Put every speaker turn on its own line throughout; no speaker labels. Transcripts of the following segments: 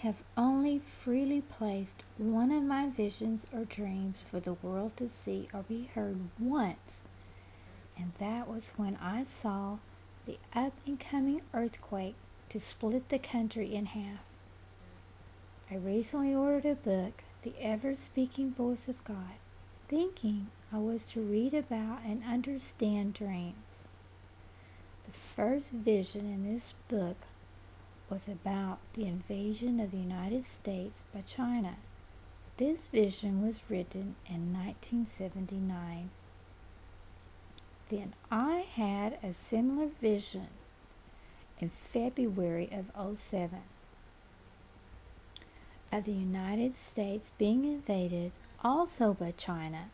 have only freely placed one of my visions or dreams for the world to see or be heard once, and that was when I saw the up-and-coming earthquake to split the country in half. I recently ordered a book, The Ever-Speaking Voice of God, thinking I was to read about and understand dreams. The first vision in this book was about the invasion of the United States by China. This vision was written in 1979. Then I had a similar vision in February of 2007 of the United States being invaded also by China,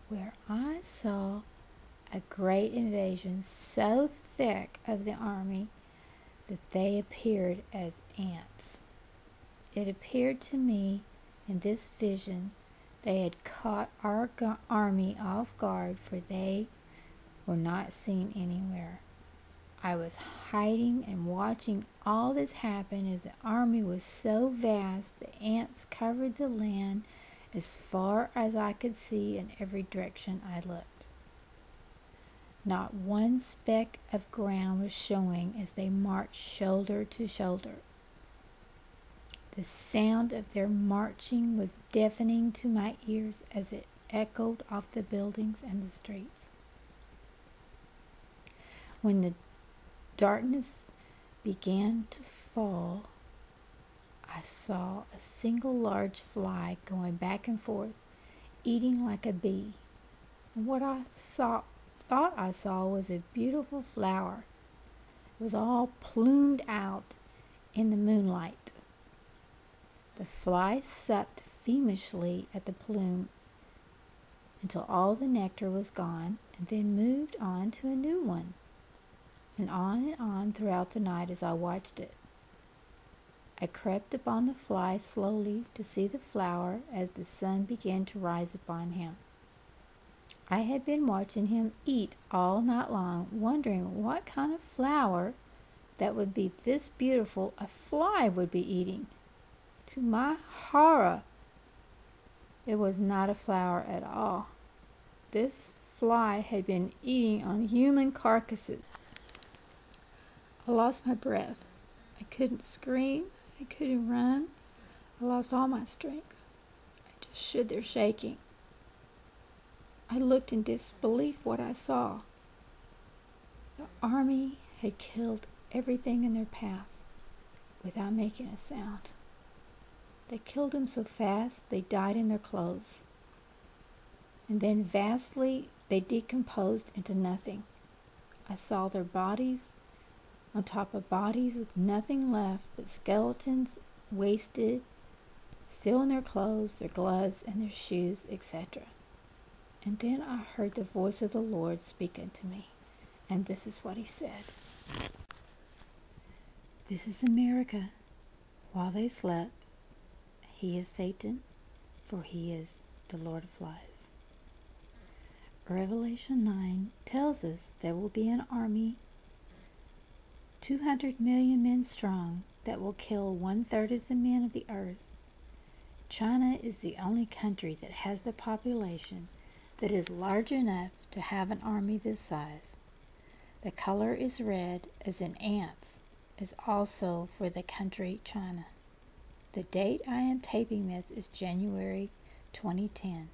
where I saw a great invasion so thick of the army that they appeared as ants. It appeared to me in this vision they had caught our army off guard, for they were not seen anywhere. I was hiding and watching all this happen as the army was so vast the ants covered the land as far as I could see in every direction I looked. Not one speck of ground was showing as they marched shoulder to shoulder. The sound of their marching was deafening to my ears as it echoed off the buildings and the streets. When the darkness began to fall, I saw a single large fly going back and forth, eating like a bee. And what I thought I saw was a beautiful flower. It was all plumed out in the moonlight. The fly sucked fiendishly at the plume until all the nectar was gone, and then moved on to a new one, and on throughout the night as I watched it. I crept upon the fly slowly to see the flower as the sun began to rise upon him. I had been watching him eat all night long, wondering what kind of flower that would be this beautiful a fly would be eating. To my horror, it was not a flower at all. This fly had been eating on human carcasses. I lost my breath. I couldn't scream. I couldn't run. I lost all my strength. I just stood there shaking. I looked in disbelief what I saw. The army had killed everything in their path without making a sound. They killed them so fast they died in their clothes. And then vastly they decomposed into nothing. I saw their bodies on top of bodies with nothing left but skeletons, wasted, still in their clothes, their gloves, and their shoes, etc. And then I heard the voice of the Lord speaking to me, and this is what he said. This is America. While they slept, he is Satan, for he is the Lord of Flies. Revelation 9 tells us there will be an army 200 million men strong that will kill 1/3 of the men of the earth. China is the only country that has the population that is large enough to have an army this size. The color is red, as in ants, is also for the country China. The date I am taping this is January 2010.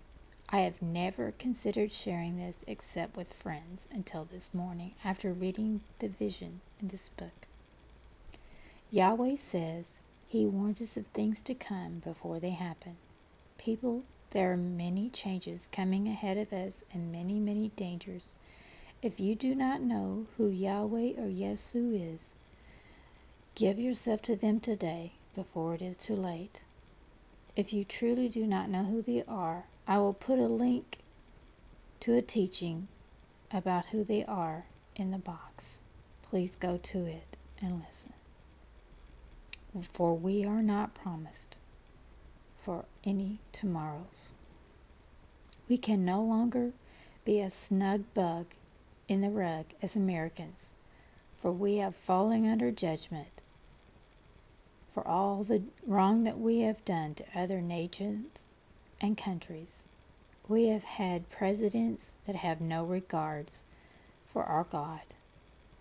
I have never considered sharing this except with friends until this morning after reading the vision in this book. Yahweh says he warns us of things to come before they happen. People, there are many changes coming ahead of us and many, many dangers. If you do not know who Yahweh or YESU is, give yourself to them today before it is too late. If you truly do not know who they are, I will put a link to a teaching about who they are in the box. Please go to it and listen. For we are not promised for any tomorrows. We can no longer be a snug bug in the rug as Americans, for we have fallen under judgment. for all the wrong that we have done to other nations and countries. We have had presidents that have no regards for our God,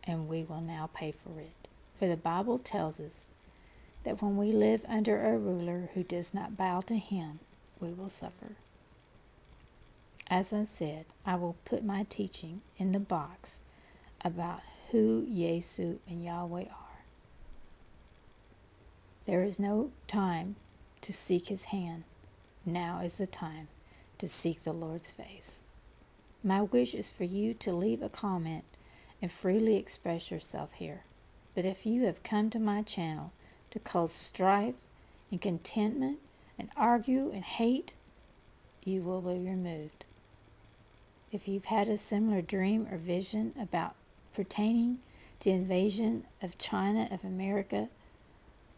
and we will now pay for it. For the Bible tells us that when we live under a ruler who does not bow to him, we will suffer. As I said, I will put my teaching in the box about who YESU and Yahweh are. There is no time to seek his hand. Now is the time to seek the Lord's face. My wish is for you to leave a comment and freely express yourself here. But if you have come to my channel to cause strife and contentment and argue and hate, you will be removed. If you've had a similar dream or vision about pertaining to invasion of China, of America,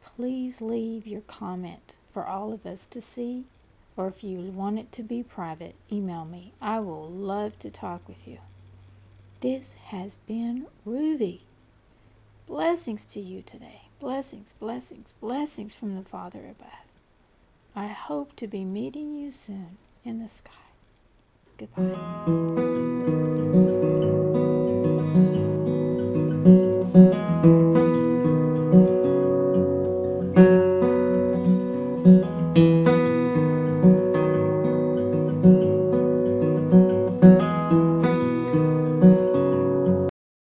please leave your comment for all of us to see, or if you want it to be private, email me. I will love to talk with you. This has been Ruby. Blessings to you today. Blessings, blessings, blessings from the Father above. I hope to be meeting you soon in the sky. Goodbye.